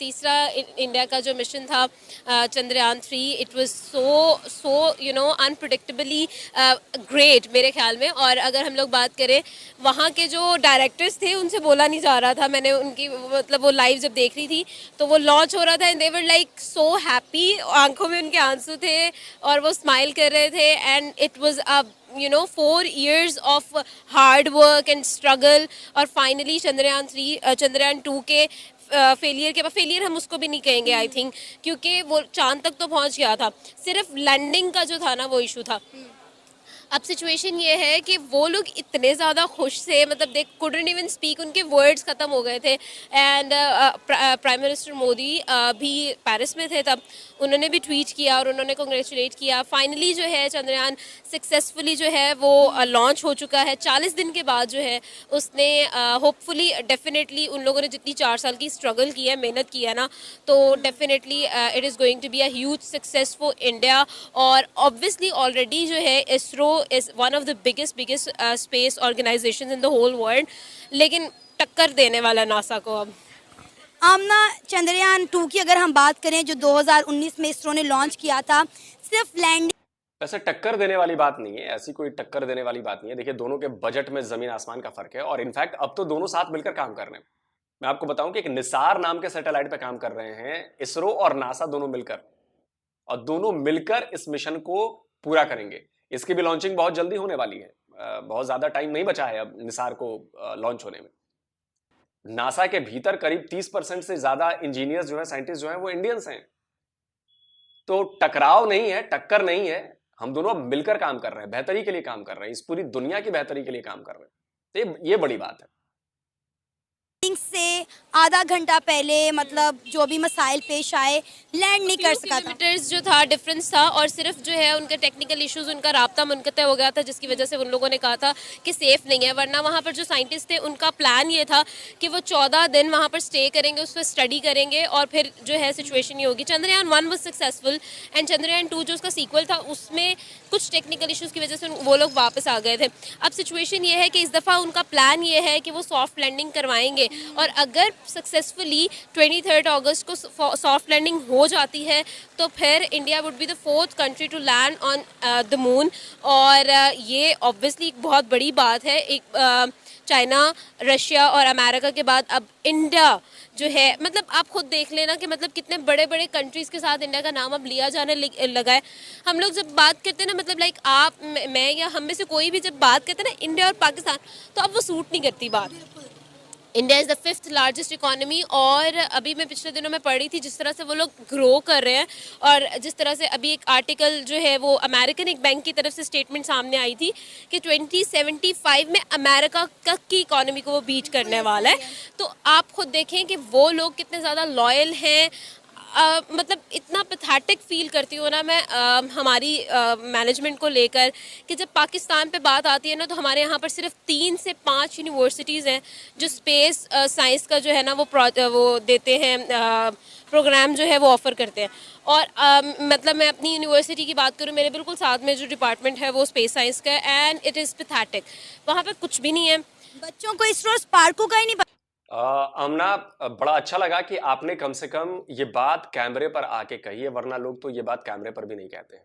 तीसरा इंडिया का जो मिशन था Chandrayaan 3, it was so you know unpredictably great मेरे ख्याल में। और अगर हम लोग बात करें वहाँ के जो डायरेक्टर्स थे उनसे बोला नहीं जा रहा था, मैंने उनकी मतलब वो लाइव जब देख रही थी तो वो लॉन्च हो रहा था and they were like so happy, आंखों में उनके आंसू थे और वो स्माइल कर रहे थे। And it was a 4 years of hard work and struggle और फाइनली चंद्रयान 2 के फेलियर के बाद, फेलियर हम उसको भी नहीं कहेंगे आई थिंक, क्योंकि वो चांद तक तो पहुंच गया था, सिर्फ लैंडिंग का जो था ना वो इशू था। अब सिचुएशन ये है कि वो लोग इतने ज़्यादा खुश थे, मतलब दे कुडंट इवन स्पीक, उनके वर्ड्स ख़त्म हो गए थे। एंड प्राइम मिनिस्टर मोदी भी पेरिस में थे तब, उन्होंने भी ट्वीट किया और उन्होंने कांग्रेचुलेट किया। फाइनली जो है चंद्रयान सक्सेसफुली जो है वो लॉन्च हो चुका है 40 दिन के बाद जो है उसने होपफुली डेफिनेटली उन लोगों ने जितनी 4 साल की स्ट्रगल की है, मेहनत की है ना, तो definitely it is going to be a huge success for India. और ऑब्वियसली ऑलरेडी जो है ISRO is one of the biggest space organisation in the whole world, लेकिन टक्कर देने वाला नासा को अब। आमना, चंद्रयान 2 की अगर हम बात करें जो 2019 में इसरो ने लॉन्च किया था, सिर्फ लैंडिंग। वैसे टक्कर देने वाली बात नहीं है, ऐसी कोई टक्कर देने वाली बात नहीं है। देखिए, दोनों के बजट में जमीन आसमान का फर्क है और इनफैक्ट अब तो दोनों साथ मिलकर काम कर रहे हैं। मैं आपको बताऊं कि एक निसार नाम के सैटेलाइट पे काम कर रहे हैं इसरो और नासा दोनों मिलकर, और दोनों मिलकर इस मिशन को पूरा करेंगे। इसकी भी लॉन्चिंग बहुत जल्दी होने वाली है, बहुत ज्यादा टाइम नहीं बचा है अब निसार को लॉन्च होने में। नासा के भीतर करीब 30% से ज्यादा इंजीनियर्स जो है, साइंटिस्ट जो है, वो इंडियंस हैं। तो टकराव नहीं है, टक्कर नहीं है, हम दोनों मिलकर काम कर रहे हैं, बेहतरी के लिए काम कर रहे हैं, इस पूरी दुनिया की बेहतरी के लिए काम कर रहे हैं। तो ये बड़ी बात है। से आधा घंटा पहले मतलब जो भी मसाइल पेश आए, लैंड नहीं कर सका था। किलोमीटर्स जो था डिफरेंस था और सिर्फ जो है उनका टेक्निकल इश्यूज, उनका राब्ता मुनक़ते हो गया था, जिसकी वजह से उन लोगों ने कहा था कि सेफ नहीं है। वरना वहाँ पर जो साइंटिस्ट थे उनका प्लान ये था कि वो 14 दिन वहाँ पर स्टे करेंगे, उस पर स्टडी करेंगे और फिर जो है सिचुएशन ये होगी। Chandrayaan 1 was successful and Chandrayaan 2 जो उसका सीक्वल था उसमें कुछ टेक्निकल इश्यूज की वजह से वो लोग वापस आ गए थे। अब सिचुएशन ये है कि इस दफ़ा उनका प्लान ये है कि वो सॉफ्ट लैंडिंग करवाएंगे और अगर सक्सेसफुली 23 अगस्त को सॉफ्ट लैंडिंग हो जाती है तो फिर India would be the 4th country to land on the moon. और ये ऑब्वियसली एक बहुत बड़ी बात है। एक चाइना, रशिया और अमेरिका के बाद अब इंडिया जो है, मतलब आप खुद देख लेना कि मतलब कितने बड़े बड़े कंट्रीज़ के साथ इंडिया का नाम अब लिया जाने लगा है। हम लोग जब बात करते हैं ना, मतलब लाइक आप, मैं या हम में से कोई भी जब बात करते हैं ना इंडिया और पाकिस्तान, तो अब वो सूट नहीं करती बात। India is the 5th largest economy और अभी मैं पिछले दिनों में पढ़ रही थी जिस तरह से वो लोग ग्रो कर रहे हैं और जिस तरह से अभी एक आर्टिकल जो है वो अमेरिकन एक बैंक की तरफ से स्टेटमेंट सामने आई थी कि 2075 में अमेरिका की इकोनॉमी को वो बीट करने वाला है। तो आप खुद देखें कि वो लोग कितने ज़्यादा लॉयल हैं। मतलब इतना पैथेटिक फील करती हूँ ना मैं हमारी मैनेजमेंट को लेकर कि जब पाकिस्तान पे बात आती है ना तो हमारे यहाँ पर सिर्फ 3 से 5 यूनिवर्सिटीज़ हैं जो स्पेस साइंस का जो है ना वो देते हैं, प्रोग्राम जो है वो ऑफ़र करते हैं। और मतलब मैं अपनी यूनिवर्सिटी की बात करूँ, मेरे बिल्कुल साथ में जो डिपार्टमेंट है वो स्पेस साइंस का है एंड इट इज़ पैथेटिक। वहाँ पर कुछ भी नहीं है। बच्चों को इसरो स्पार्को का ही नहीं। आमना, बड़ा अच्छा लगा कि आपने कम से कम ये बात कैमरे पर आके कही है, वरना लोग तो ये बात कैमरे पर भी नहीं कहते हैं।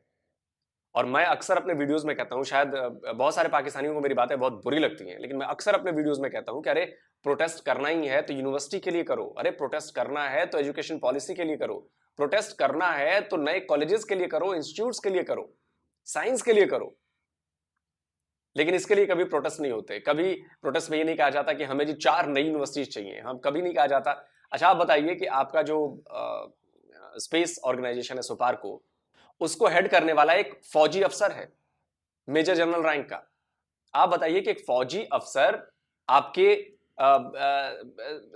और मैं अक्सर अपने वीडियोस में कहता हूं, शायद बहुत सारे पाकिस्तानियों को मेरी बातें बहुत बुरी लगती हैं, लेकिन मैं अक्सर अपने वीडियोस में कहता हूं कि अरे प्रोटेस्ट करना ही है तो यूनिवर्सिटी के लिए करो, अरे प्रोटेस्ट करना है तो एजुकेशन पॉलिसी के लिए करो, प्रोटेस्ट करना है तो नए कॉलेजेस के लिए करो, इंस्टीट्यूट्स के लिए करो, साइंस के लिए करो। लेकिन इसके लिए कभी प्रोटेस्ट नहीं होते। कभी प्रोटेस्ट में ये नहीं कहा जाता कि हमें जी 4 नई यूनिवर्सिटीज चाहिए, हम कभी नहीं कहा जाता। अच्छा, आप बताइए कि आपका जो स्पेस ऑर्गेनाइजेशन है सुपार्को, उसको हेड करने वाला एक फौजी अफसर है, मेजर जनरल रैंक का। आप बताइए कि एक फौजी अफसर आपके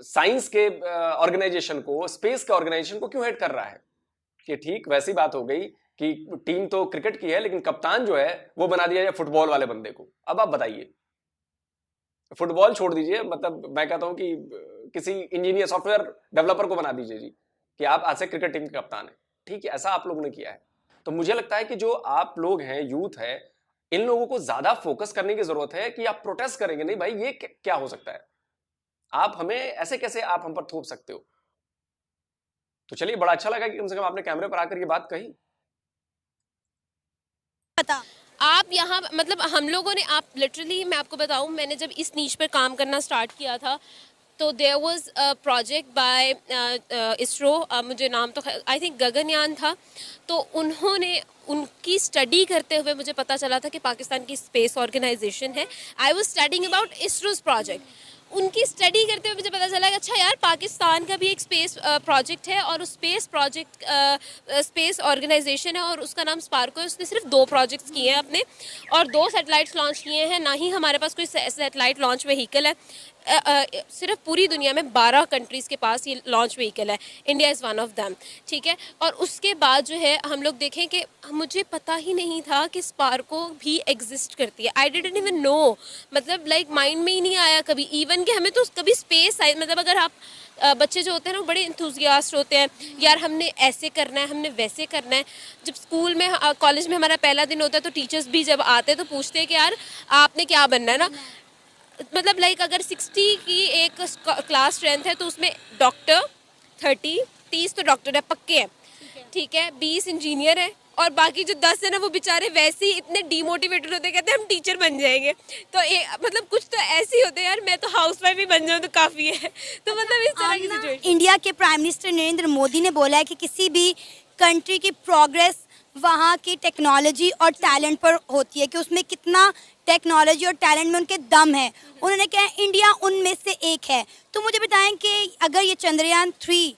साइंस के ऑर्गेनाइजेशन को, स्पेस के ऑर्गेनाइजेशन को क्यों हेड कर रहा है? कि ठीक वैसी बात हो गई कि टीम तो क्रिकेट की है लेकिन कप्तान जो है वो बना दिया जाए फुटबॉल वाले बंदे को। अब आप बताइए, फुटबॉल छोड़ दीजिए, मतलब मैं कहता हूं कि किसी इंजीनियर, सॉफ्टवेयर डेवलपर को बना दीजिए जी कि आप आज से क्रिकेट टीम के कप्तान है। ठीक है, ऐसा आप लोगों ने किया है। तो मुझे लगता है कि जो आप लोग हैं, यूथ है, इन लोगों को ज्यादा फोकस करने की जरूरत है कि आप प्रोटेस्ट करेंगे नहीं भाई, ये क्या हो सकता है? आप हमें ऐसे कैसे आप हम पर थोप सकते हो? तो चलिए, बड़ा अच्छा लगा कि कम से कम आपने कैमरे पर आकर ये बात कही। पता आप यहाँ मतलब हम लोगों ने, आप लिटरली मैं आपको बताऊँ, मैंने जब इस नीश पर काम करना स्टार्ट किया था तो there was a project by ISRO, मुझे नाम तो आई थिंक गगनयान था। तो उन्होंने, उनकी स्टडी करते हुए मुझे पता चला था कि पाकिस्तान की स्पेस ऑर्गेनाइजेशन है। I was studying about ISRO's project. उनकी स्टडी करते हुए मुझे पता चला कि अच्छा यार, पाकिस्तान का भी एक स्पेस प्रोजेक्ट है और उस स्पेस प्रोजेक्ट स्पेस ऑर्गेनाइजेशन है और उसका नाम स्पार्को है। उसने सिर्फ 2 प्रोजेक्ट्स किए हैं अपने और 2 सैटेलाइट्स लॉन्च किए हैं। ना ही हमारे पास कोई सैटेलाइट लॉन्च व्हीकल है। सिर्फ पूरी दुनिया में 12 कंट्रीज़ के पास ये लॉन्च व्हीकल है। India is one of them, ठीक है। और उसके बाद जो है हम लोग देखें कि मुझे पता ही नहीं था कि स्पार्को भी एग्जिस्ट करती है। आई डिडंट इवन नो, मतलब लाइक माइंड में ही नहीं आया कभी इवन कि हमें तो कभी स्पेस मतलब अगर आप बच्चे जो होते हैं ना वो बड़े इंथुजियास्ट होते हैं, यार हमने ऐसे करना है, हमने वैसे करना है। जब स्कूल में कॉलेज में हमारा पहला दिन होता है तो टीचर्स भी जब आते हैं तो पूछते हैं कि यार आपने क्या बनना है ना। मतलब लाइक अगर 60 की एक क्लास स्ट्रेंथ है तो उसमें डॉक्टर 30 तो डॉक्टर है पक्के हैं, ठीक है, 20 इंजीनियर है और बाकी जो 10 है ना वो बेचारे वैसे ही इतने डीमोटिवेटेड होते, कहते हैं हम टीचर बन जाएंगे। तो मतलब कुछ तो ऐसे ही होते हैं यार, मैं तो हाउसवाइफ भी बन जाऊँ तो काफ़ी है। तो मतलब इस तरह की सिचुएशन। इंडिया के प्राइम मिनिस्टर नरेंद्र मोदी ने बोला है कि किसी भी कंट्री की प्रोग्रेस वहाँ की टेक्नोलॉजी और टैलेंट पर होती है, कि उसमें कितना टेक्नोलॉजी और टैलेंट में उनके दम है। उन्होंने कहा इंडिया उनमें से एक है। तो मुझे बताएं कि अगर ये चंद्रयान 3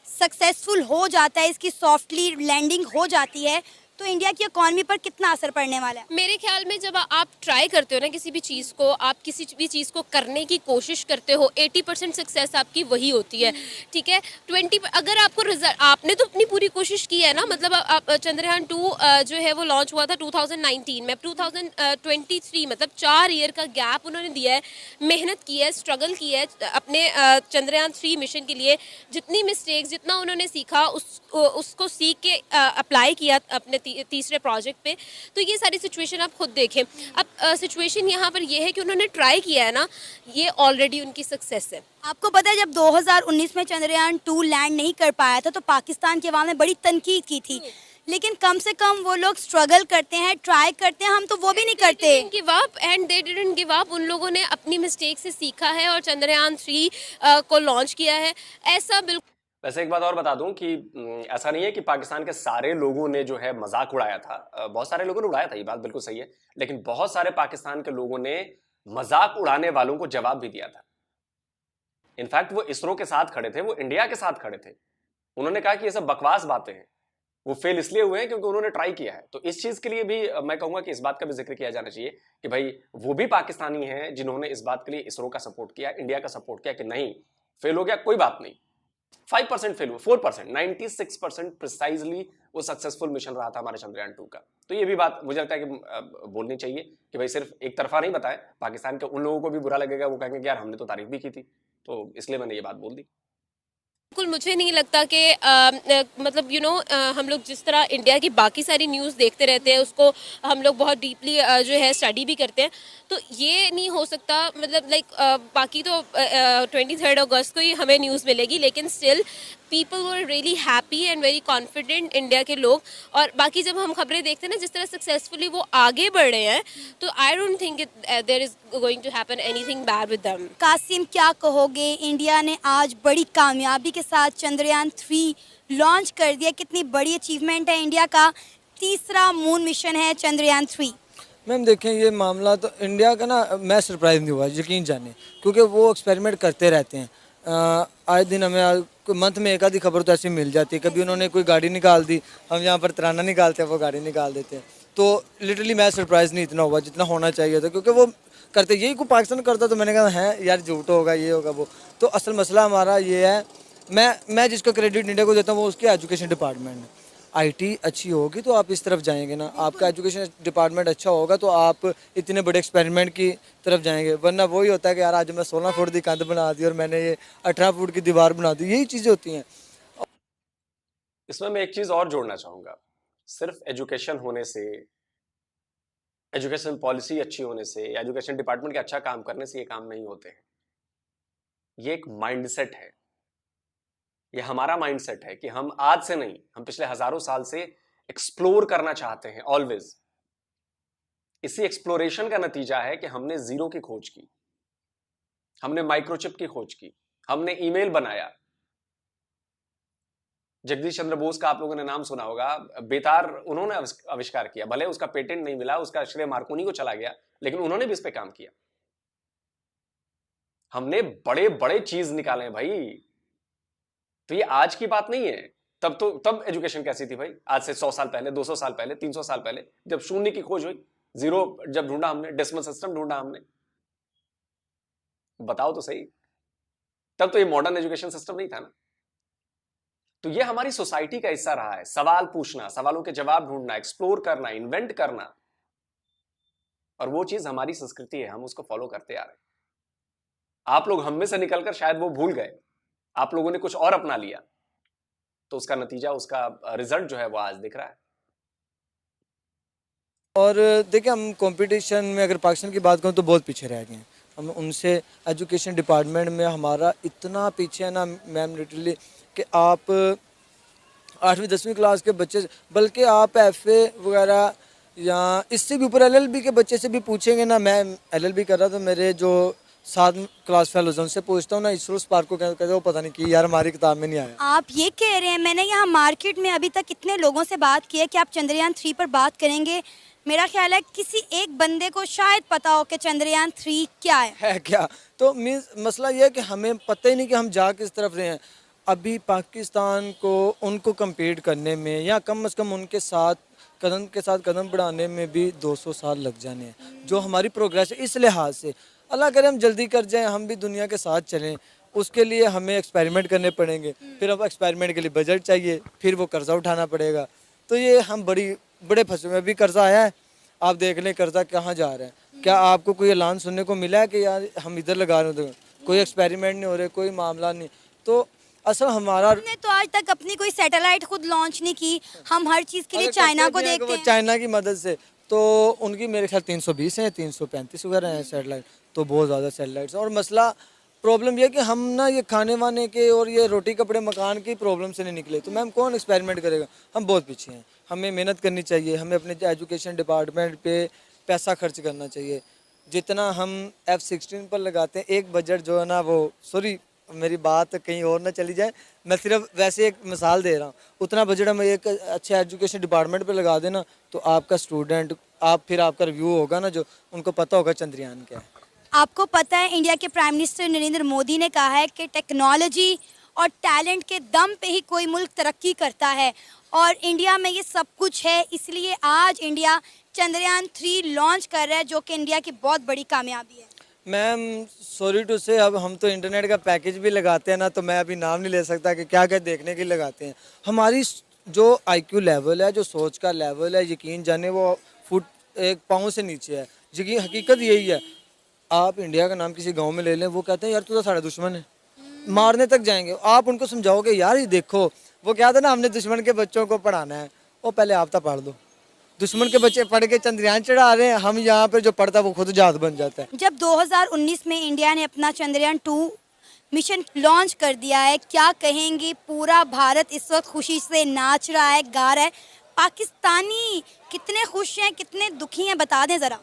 सक्सेसफुल हो जाता है, इसकी सॉफ्टली लैंडिंग हो जाती है, तो इंडिया की इकॉनमी पर कितना असर पड़ने वाला है? मेरे ख्याल में जब आप ट्राई करते हो ना किसी भी चीज़ को, आप किसी भी चीज़ को करने की कोशिश करते हो, 80% सक्सेस आपकी वही होती है, ठीक है। 20 अगर आपको रिजल्ट, आपने तो अपनी पूरी कोशिश की है ना। मतलब आप चंद्रयान 2 जो है वो लॉन्च हुआ था 2019 में, 2023 मतलब 4 ईयर का गैप उन्होंने दिया है, मेहनत की है, स्ट्रगल की है अपने चंद्रयान 3 मिशन के लिए। जितनी मिस्टेक्स, जितना उन्होंने सीखा उसको सीख के अप्लाई किया अपने तीसरे प्रोजेक्ट पे। तो ये सारी सिचुएशन आप खुद देखें। अब सिचुएशन यहाँ पर ये है कि उन्होंने ट्राई किया है ना, ये ऑलरेडी उनकी सक्सेस है। आपको पता है जब 2019 में चंद्रयान 2 लैंड नहीं कर पाया था तो पाकिस्तान के अवाम ने बड़ी तनकीद की थी, लेकिन कम से कम वो लोग स्ट्रगल करते हैं, ट्राई करते हैं। हम तो वो भी नहीं करते। Give up and they didn't give up. उन लोगों ने अपनी मिस्टेक से सीखा है और चंद्रयान 3 को लॉन्च किया है। ऐसा बिल्कुल। वैसे एक बात और बता दूं कि ऐसा नहीं है कि पाकिस्तान के सारे लोगों ने जो है मजाक उड़ाया था। बहुत सारे लोगों ने उड़ाया था, ये बात बिल्कुल सही है, लेकिन बहुत सारे पाकिस्तान के लोगों ने मजाक उड़ाने वालों को जवाब भी दिया था। इनफैक्ट वो इसरो के साथ खड़े थे, वो इंडिया के साथ खड़े थे। उन्होंने कहा कि ये सब बकवास बातें हैं। वो फेल इसलिए हुए हैं क्योंकि उन्होंने ट्राई किया है। तो इस चीज के लिए भी मैं कहूंगा कि इस बात का भी जिक्र किया जाना चाहिए कि भाई वो भी पाकिस्तानी हैं जिन्होंने इस बात के लिए इसरो का सपोर्ट किया, इंडिया का सपोर्ट किया कि नहीं फेल हो गया कोई बात नहीं, 5% फेल हुआ, 4%, 96% प्रिसाइजली वो सक्सेसफुल मिशन रहा था हमारे चंद्रयान 2 का। तो ये भी बात मुझे लगता है कि बोलनी चाहिए कि भाई सिर्फ एक तरफा नहीं बताया। पाकिस्तान के उन लोगों को भी बुरा लगेगा, वो कहेंगे कि यार हमने तो तारीफ भी की थी। तो इसलिए मैंने ये बात बोल दी। बिल्कुल मुझे नहीं लगता कि मतलब हम लोग जिस तरह इंडिया की बाकी सारी न्यूज़ देखते रहते हैं उसको हम लोग बहुत डीपली जो है स्टडी भी करते हैं। तो ये नहीं हो सकता, मतलब लाइक बाकी तो 23 अगस्त को ही हमें न्यूज़ मिलेगी, लेकिन still people were really happy and very confident India के लोग। और बाकी जब हम खबरें देखते हैं ना जिस तरह सक्सेसफुली वो आगे बढ़ रहे हैं, तो I don't think there is going to happen anything bad with them. Qasim, क्या कहोगे? इंडिया ने आज बड़ी कामयाबी के साथ चंद्रयान 3 लॉन्च कर दिया। कितनी बड़ी अचीवमेंट है, इंडिया का तीसरा मून मिशन है चंद्रयान 3। मैम देखें ये मामला तो इंडिया का ना, मैं सरप्राइज नहीं हुआ यकीन जाने, क्योंकि वो एक्सपेरिमेंट करते रहते हैं। आए दिन हमें मंथ में एक आधी खबर तो ऐसी मिल जाती है। कभी उन्होंने कोई गाड़ी निकाल दी, हम यहाँ पर तराना निकालते हैं, वो गाड़ी निकाल देते हैं। तो लिटरली मैं सरप्राइज नहीं इतना हुआ जितना होना चाहिए था, क्योंकि वो करते यही को पाकिस्तान करता। तो मैंने कहा है यार झूठ होगा, ये होगा वो। तो असल मसला हमारा ये है, मैं जिसका क्रेडिट इंडिया को देता हूँ वो उसके एजुकेशन डिपार्टमेंट है। आईटी अच्छी होगी तो आप इस तरफ जाएंगे ना, आपका एजुकेशन डिपार्टमेंट अच्छा होगा तो आप इतने बड़े एक्सपेरिमेंट की तरफ जाएंगे। वरना वही होता है कि यार आज मैं 16 फुट की कंध बना दी और मैंने ये 18 फुट की दीवार बना दी, यही चीज़ें होती हैं। इसमें मैं एक चीज और जोड़ना चाहूंगा, सिर्फ एजुकेशन होने से, एजुकेशन पॉलिसी अच्छी होने से, एजुकेशन डिपार्टमेंट के अच्छा काम करने से ये काम नहीं होते हैं। ये एक माइंडसेट है, ये हमारा माइंडसेट है कि हम आज से नहीं, हम पिछले हजारों साल से एक्सप्लोर करना चाहते हैं ऑलवेज। इसी एक्सप्लोरेशन का नतीजा है कि हमने जीरो की खोज की, हमने माइक्रोचिप की खोज की, हमने ईमेल बनाया। जगदीश चंद्र बोस का आप लोगों ने नाम सुना होगा, बेतार उन्होंने आविष्कार किया, भले उसका पेटेंट नहीं मिला, उसका श्रेय मार्कोनी को चला गया, लेकिन उन्होंने भी इस पे काम किया। हमने बड़े बड़े चीज निकाले भाई। तो ये आज की बात नहीं है। तब एजुकेशन कैसी थी भाई? आज से 100 साल पहले, 200 साल पहले, 300 साल पहले, जब शून्य की खोज हुई, जीरो जब ढूंढा हमने, डेसिमल सिस्टम ढूंढा हमने, बताओ तो सही। तब तो ये मॉडर्न एजुकेशन सिस्टम नहीं था ना। तो ये हमारी सोसाइटी का हिस्सा रहा है, सवाल पूछना, सवालों के जवाब ढूंढना, एक्सप्लोर करना, इन्वेंट करना, और वो चीज हमारी संस्कृति है, हम उसको फॉलो करते आ रहे हैं। आप लोग हम में से निकलकर शायद वो भूल गए, आप लोगों ने कुछ और अपना लिया, तो उसका नतीजा, उसका रिजल्ट जो है वो आज दिख रहा है। और देखिए, हम कंपटीशन में अगर पाकिस्तान की बात करूँ तो बहुत पीछे रह गए हैं। हम उनसे एजुकेशन डिपार्टमेंट में हमारा इतना पीछे है ना मैम, लिटरली, कि आप 8वीं 10वीं क्लास के बच्चे, बल्कि आप FA वगैरह या इससे भी ऊपर LLB के बच्चे से भी पूछेंगे ना। मैं LLB कर रहा था, मेरे जो 7 क्लास फेलोज उनसे पूछता हूँ ना, इसरो स्पार्क को कहते वो पता नहीं कि यार हमारी किताब में नहीं आया। आप ये कह रहे हैं, मैंने यहाँ मार्केट में अभी तक इतने लोगों से बात की है कि आप चंद्रयान 3 पर बात करेंगे, मेरा ख्याल है किसी एक बंदे को शायद पता हो कि चंद्रयान 3 क्या है क्या। तो मीन्स मसला ये है कि हमें पता ही नहीं कि हम जा किस तरफ रहे हैं। अभी पाकिस्तान को उनको कम्पीट करने में, या कम से कम उनके साथ कदम बढ़ाने में भी 200 साल लग जाने हैं। जो हमारी प्रोग्रेस है, इस लिहाज से अल्लाह करे हम जल्दी कर जाएं, हम भी दुनिया के साथ चलें। उसके लिए हमें एक्सपेरिमेंट करने पड़ेंगे, फिर अब एक्सपेरिमेंट के लिए बजट चाहिए, फिर वो कर्जा उठाना पड़ेगा। तो ये हम बड़े फंसे हुए। अभी कर्जा आया है, आप देख लें कर्जा कहाँ जा रहा है। क्या आपको कोई ऐलान सुनने को मिला है कि यार हम इधर लगा रहे हैं? कोई एक्सपेरिमेंट नहीं हो रहे, कोई मामला नहीं। तो असल हमारा, हमने तो आज तक अपनी कोई सैटेलाइट खुद लॉन्च नहीं की, हम हर चीज़ के लिए चाइना को देखते हैं। चाइना की मदद से, तो उनकी मेरे ख्याल 320 हैं, 335 वगैरह हैं सैटेलाइट, तो बहुत ज़्यादा सैटेलाइट्स। और मसला प्रॉब्लम ये कि हम ना ये खाने वाने के और ये रोटी कपड़े मकान की प्रॉब्लम से नहीं निकले। तो मैम कौन एक्सपेरिमेंट करेगा? हम बहुत पीछे हैं। हमें मेहनत करनी चाहिए, हमें अपने एजुकेशन डिपार्टमेंट पे पैसा खर्च करना चाहिए। जितना हम F-16 पर लगाते हैं, एक बजट जो है ना वो, सॉरी मेरी बात कहीं और ना चली जाए, मैं सिर्फ वैसे एक मिसाल दे रहा हूँ, उतना बजट हम एक अच्छे एजुकेशन डिपार्टमेंट पे लगा देना, तो आपका स्टूडेंट, फिर आपका रिव्यू होगा ना, जो उनको पता होगा चंद्रयान क्या है। आपको पता है इंडिया के प्राइम मिनिस्टर नरेंद्र मोदी ने कहा है कि टेक्नोलॉजी और टैलेंट के दम पे ही कोई मुल्क तरक्की करता है, और इंडिया में ये सब कुछ है, इसलिए आज इंडिया चंद्रयान 3 लॉन्च कर रहा है, जो कि इंडिया की बहुत बड़ी कामयाबी है। मैम सॉरी टू से, अब हम तो इंटरनेट का पैकेज भी लगाते हैं ना, तो मैं अभी नाम नहीं ले सकता कि क्या क्या देखने के लगाते हैं। हमारी जो IQ लेवल है, जो सोच का लेवल है, यकीन जाने वो फुट 1 पाँव से नीचे है। यकीन हकीकत यही है। आप इंडिया का नाम किसी गांव में ले लें, वो कहते हैं यार तू तो सारा दुश्मन है, मारने तक जाएंगे। आप उनको समझाओगे यार ये देखो, वो क्या था ना, हमने दुश्मन के बच्चों को पढ़ाना है, वो पहले आप तो पढ़ दो। दुश्मन के बच्चे पढ़ के चंद्रयान चढ़ा रहे हैं, हम यहाँ पे जो पढ़ता है वो खुद जात बन जाता है। जब 2019 में इंडिया ने अपना चंद्रयान 2 मिशन लॉन्च कर दिया है, क्या कहेंगे? पूरा भारत इस वक्त खुशी से नाच रहा है, गा रहा है। पाकिस्तानी कितने खुश हैं, कितने दुखी हैं, बता दें ज़रा।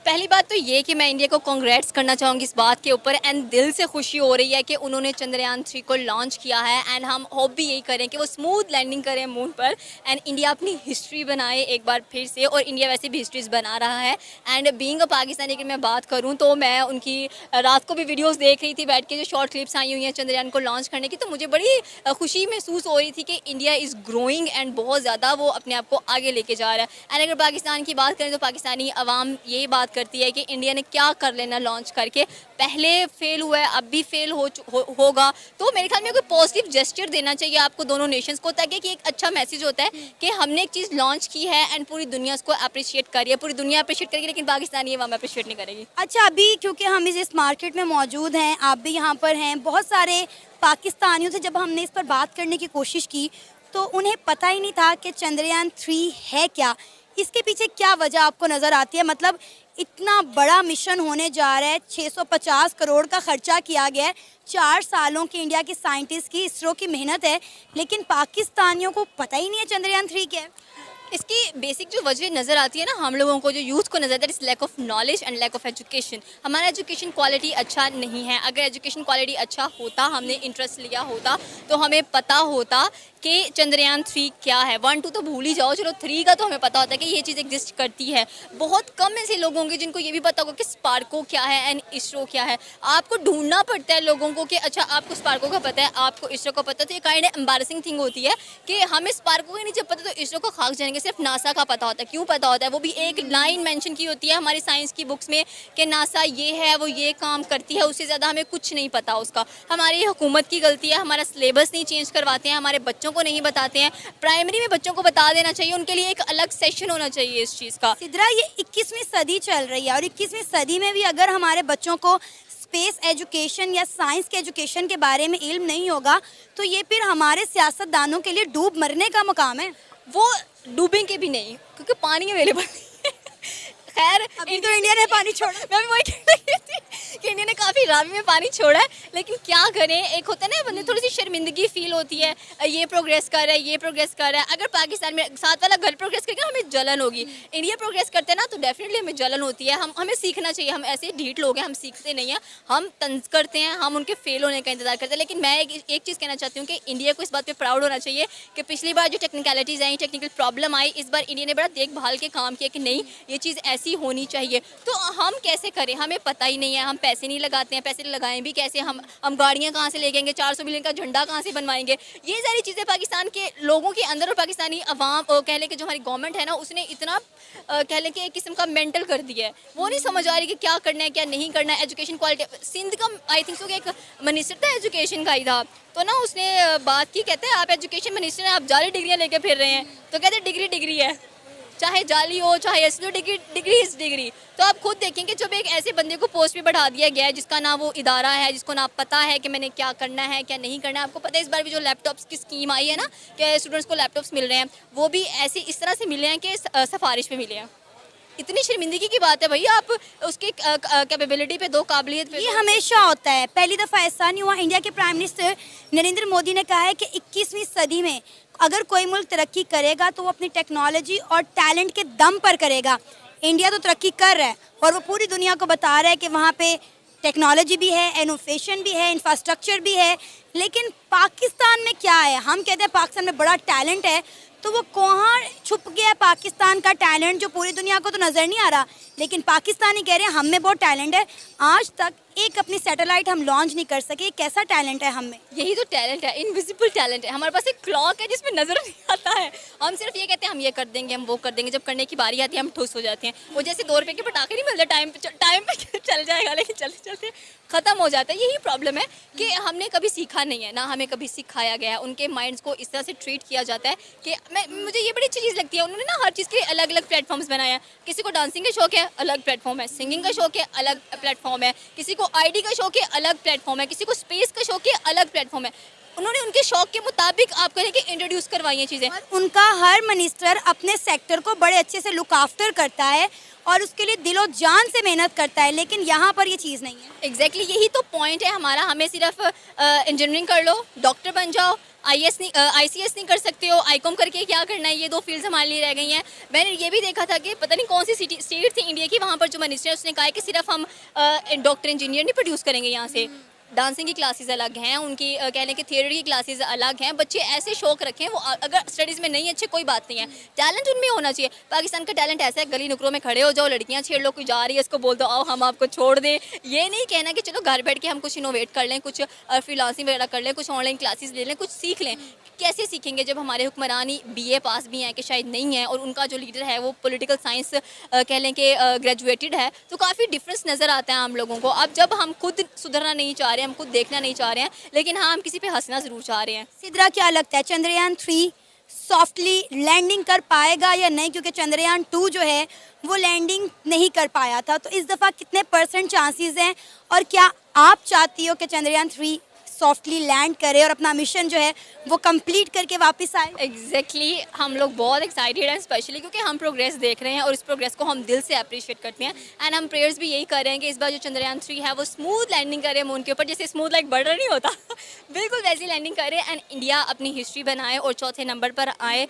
पहली बात तो ये कि मैं इंडिया को कांग्रेट्स करना चाहूँगी इस बात के ऊपर, एंड दिल से खुशी हो रही है कि उन्होंने चंद्रयान 3 को लॉन्च किया है। एंड हम होप भी यही करें कि वो स्मूथ लैंडिंग करें मून पर, एंड इंडिया अपनी हिस्ट्री बनाए एक बार फिर से। और इंडिया वैसे भी हिस्ट्रीज बना रहा है। एंड बीइंग अ पाकिस्तानी की मैं बात करूँ तो मैं उनकी रात को भी वीडियोज़ देख रही थी बैठ के, जो शॉर्ट क्लिप्स आई हुई हैं चंद्रयान को लॉन्च करने की, तो मुझे बड़ी खुशी महसूस हो रही थी कि इंडिया इज़ ग्रोइंग एंड बहुत ज़्यादा वो अपने आप को आगे लेके जा रहा है। एंड अगर पाकिस्तान की बात करें तो पाकिस्तानी अवाम यही बात करती है कि इंडिया ने क्या कर लेना लॉन्च करके, पहले फेल हुआ है, अब भी फेल होगा। तो मेरे ख्याल में कोई पॉजिटिव जेस्चर देना चाहिए आपको दोनों नेशंस को, ताकि कि एक अच्छा मैसेज होता है कि हमने एक चीज़ लॉन्च की है एंड पूरी दुनिया उसको अप्रिशिएट करी है, पूरी दुनिया अप्रिशिएट करेगी, लेकिन पाकिस्तान ये वहाँ अप्रिशिएट नहीं करेगी। अच्छा, अभी क्योंकि हम इस मार्केट में मौजूद हैं, आप भी यहाँ पर हैं, बहुत सारे पाकिस्तानियों से जब हमने इस पर बात करने की कोशिश की तो उन्हें पता ही नहीं था कि चंद्रयान 3 है क्या, इसके पीछे क्या वजह आपको नज़र आती है? मतलब इतना बड़ा मिशन होने जा रहा है, 650 करोड़ का खर्चा किया गया है, 4 सालों की इंडिया की साइंटिस्ट की, इसरो की मेहनत है, लेकिन पाकिस्तानियों को पता ही नहीं है चंद्रयान 3 क्या है। इसकी बेसिक जो वजह नज़र आती है ना हम लोगों को, जो यूथ को नजर आता है, इस lack of knowledge and lack of education. हमारा एजुकेशन क्वालिटी अच्छा नहीं है। अगर एजुकेशन क्वालिटी अच्छा होता, हमने इंटरेस्ट लिया होता, तो हमें पता होता कि चंद्रयान 3 क्या है। 1 2 तो भूल ही जाओ, चलो 3 का तो हमें पता होता है कि ये चीज़ एग्जिस्ट करती है। बहुत कम ऐसे लोग होंगे जिनको ये भी पता होगा कि स्पार्को क्या है एंड इसरो क्या है। आपको ढूंढना पड़ता है लोगों को कि अच्छा आपको स्पार्को का पता है, आपको इसरो का पता है, तो ये काइंड एम्बारसिंग थिंग होती है कि हमें स्पार्को ही नहीं जब पता तो इसरो को खाक जाएंगे। सिर्फ नासा का पता होता है। क्यों पता होता है? वो भी एक लाइन मेंशन की होती है हमारी साइंस की बुक्स में कि नासा ये है, वो ये काम करती है, उससे ज़्यादा हमें कुछ नहीं पता उसका। हमारी हुकूमत की गलती है, हमारा सिलेबस नहीं चेंज करवाते हैं, हमारे बच्चों को नहीं बताते हैं। प्राइमरी में बच्चों को बता देना चाहिए, उनके लिए एक अलग सेशन होना चाहिए इस चीज़ का। सिद्रा, ये 21वीं सदी चल रही है और 21वीं सदी में भी अगर हमारे बच्चों को स्पेस एजुकेशन या साइंस के एजुकेशन के बारे में इल्म नहीं होगा तो ये फिर हमारे सियासतदानों के लिए डूब मरने का मुकाम है। वो डूबेंगे भी नहीं क्योंकि पानी अवेलेबल नहीं है। खैर अभी तो इंडिया ने पानी छोड़ा। मैं भी वही कह रही थी कि इंडिया ने काफ़ी रावी में पानी छोड़ा है, लेकिन क्या करें, एक होता है ना बंदे थोड़ी सी शर्मिंदगी फील होती है, ये प्रोग्रेस कर रहा है, ये प्रोग्रेस कर रहा है। अगर पाकिस्तान में साथ वाला घर प्रोग्रेस करेगा हमें जलन होगी, इंडिया प्रोग्रेस करते हैं ना तो डेफिनेटली हमें जलन होती है। हमें सीखना चाहिए। हम ऐसे ढीठ लोग हैं, हम सीखते नहीं हैं, हम तंज करते हैं, हम उनके फेल होने का इंतजार करते हैं। लेकिन मैं एक चीज़ कहना चाहती हूँ कि इंडिया को इस बात पर प्राउड होना चाहिए कि पिछली बार जो टेक्निकलिटीज़ आई, टेक्निकल प्रॉब्लम आई, इस बार इंडिया ने बड़ा देखभाल के काम किया कि नहीं ये चीज़ ऐसी होनी चाहिए। तो हम कैसे करें, हमें पता ही नहीं है। हम पैसे नहीं लगाते हैं, पैसे लगाएं भी कैसे, हम गाड़ियाँ कहाँ से लेंगे, 400 बिलियन का झंडा कहाँ से बनवाएंगे। ये सारी चीज़ें पाकिस्तान के लोगों के अंदर और पाकिस्तानी अवाम कह लें कि जो हमारी गवर्नमेंट है ना उसने इतना कह लें कि एक किस्म का मेंटल कर दिया है। वो नहीं समझ आ रही कि क्या करना है क्या नहीं करना है। एजुकेशन क्वालिटी सिंध का आई थिंक सो कि एक मिनिस्टर था एजुकेशन का ही था, तो ना उसने बात की, कहते हैं आप एजुकेशन मिनिस्टर हैं, आप जाली डिग्रियाँ लेके फिर रहे हैं। तो कहते हैं डिग्री डिग्री है, चाहे जाली हो चाहे ऐसी हो, डिग्री इज डिग्री। तो आप खुद देखें कि जब एक ऐसे बंदे को पोस्ट पे बढ़ा दिया गया है जिसका ना वो इदारा है, जिसको ना पता है कि मैंने क्या करना है क्या नहीं करना है। आपको पता है इस बार भी जो लैपटॉप्स की स्कीम आई है ना कि स्टूडेंट्स को लैपटॉप्स मिल रहे हैं, वो भी ऐसे इस तरह से मिले हैं कि सिफारिश पे मिले हैं। इतनी शर्मिंदगी की बात है भाई, आप उसकी कैपेबिलिटी पे दो, काबिलियत पे। ये हमेशा होता है, पहली दफ़ा ऐसा नहीं हुआ। इंडिया के प्राइम मिनिस्टर नरेंद्र मोदी ने कहा है कि 21वीं सदी में अगर कोई मुल्क तरक्की करेगा तो वो अपनी टेक्नोलॉजी और टैलेंट के दम पर करेगा। इंडिया तो तरक्की कर रहा है और वो पूरी दुनिया को बता रहा है कि वहाँ पे टेक्नोलॉजी भी है, इनोवेशन भी है, इंफ्रास्ट्रक्चर भी है। लेकिन पाकिस्तान में क्या है? हम कहते हैं पाकिस्तान में बड़ा टैलेंट है, तो वो कहाँ छुप गया है पाकिस्तान का टैलेंट जो पूरी दुनिया को तो नज़र नहीं आ रहा। लेकिन पाकिस्तानी कह रहे हैं हम में बहुत टैलेंट है, आज तक एक अपनी सैटेलाइट हम लॉन्च नहीं कर सके। कैसा टैलेंट है हम में? यही तो टैलेंट है, इनविजिबल टैलेंट है। हमारे पास एक क्लॉक है जिसमें नजर नहीं आता है। हम सिर्फ ये कहते हैं हम ये कर देंगे, हम वो कर देंगे, जब करने की बारी आती है हम ठुस हो जाते हैं। वो जैसे 2 रुपए के पटाखे नहीं मिलते टाइम पे चल जाएगा, लेकिन चलते चलते ख़त्म हो जाता है। यही प्रॉब्लम है कि हमने कभी सीखा नहीं है, ना हमें कभी सिखाया गया है। उनके माइंड्स को इस तरह से ट्रीट किया जाता है कि मुझे ये बड़ी अच्छी चीज़ लगती है, उन्होंने ना हर चीज़ के अलग अलग प्लेटफॉर्म्स बनाए हैं। किसी को डांसिंग का शौक है, अलग प्लेटफॉर्म है, सिंगिंग का शौक है, अलग प्लेटफॉर्म है, किसी को आईडी का शौक है, अलग प्लेटफॉर्म है, किसी को स्पेस का शौक है, अलग प्लेटफॉर्म है। उन्होंने उनके शौक के मुताबिक आप कहें कि इंट्रोड्यूस करवाई हैं चीज़ें। उनका हर मिनिस्टर अपने सेक्टर को बड़े अच्छे से लुक आफ्टर करता है और उसके लिए दिलो जान से मेहनत करता है, लेकिन यहाँ पर ये चीज़ नहीं है। एग्जैक्टली यही तो पॉइंट है हमारा। हमें सिर्फ इंजीनियरिंग कर लो, डॉक्टर बन जाओ, ICS नहीं कर सकते हो, ICOM करके क्या करना है, ये 2 फील्ड्स हमारे लिए रह गई हैं। मैंने ये भी देखा था कि पता नहीं कौन सी स्टेट थी इंडिया की, वहाँ पर जो मिनिस्टर है उसने कहा है कि सिर्फ हम डॉक्टर इंजीनियर नहीं प्रोड्यूस करेंगे यहाँ से। डांसिंग की क्लासेस अलग हैं, उनकी कह लें कि थिएटर की क्लासेस अलग हैं। बच्चे ऐसे शौक रखें, वो अगर स्टडीज़ में नहीं अच्छे कोई बात नहीं है, टैलेंट उनमें होना चाहिए। पाकिस्तान का टैलेंट ऐसा है, गली नुकरों में खड़े हो जाओ, लड़कियां छेड़ लो, कोई जा रही है उसको बोल दो आओ हम आपको छोड़ दें। ये नहीं कहना कि चलो घर बैठ के हम कुछ इनोवेट कर लें, कुछ फ्रीलांसिंग वगैरह कर लें, कुछ ऑनलाइन क्लासेस ले लें, कुछ सीख लें। कैसे सीखेंगे जब हमारे हुक्मरान ही BA पास भी हैं कि शायद नहीं है, और उनका जो लीडर है वो पॉलिटिकल साइंस कह लें कि ग्रेजुएटेड है। तो काफ़ी डिफरेंस नज़र आता है हम लोगों को। अब जब हम खुद सुधरना नहीं चाह रहे हैं, हम खुद देखना नहीं चाह रहे हैं, लेकिन हाँ हम किसी पे हंसना ज़रूर चाह रहे हैं। सिद्रा, क्या लगता है चंद्रयान 3 सॉफ्टली लैंडिंग कर पाएगा या नहीं? क्योंकि चंद्रयान 2 जो है वो लैंडिंग नहीं कर पाया था, तो इस दफ़ा कितने % चांसेस हैं? और क्या आप चाहती हो कि चंद्रयान 3 सॉफ्टली लैंड करे और अपना मिशन जो है वो कंप्लीट करके वापस आए? एग्जैक्टली हम लोग बहुत एक्साइटेड हैं, स्पेशली क्योंकि हम प्रोग्रेस देख रहे हैं और इस प्रोग्रेस को हम दिल से अप्रिशिएट करते हैं। एंड हम प्रेयर्स भी यही कर रहे हैं कि इस बार जो चंद्रयान 3 है वो स्मूथ लैंडिंग करे मून के ऊपर, जैसे स्मूथ लाइक बटर नहीं होता बिल्कुल वैसी लैंडिंग करे एंड इंडिया अपनी हिस्ट्री बनाए और चौथे नंबर पर आए।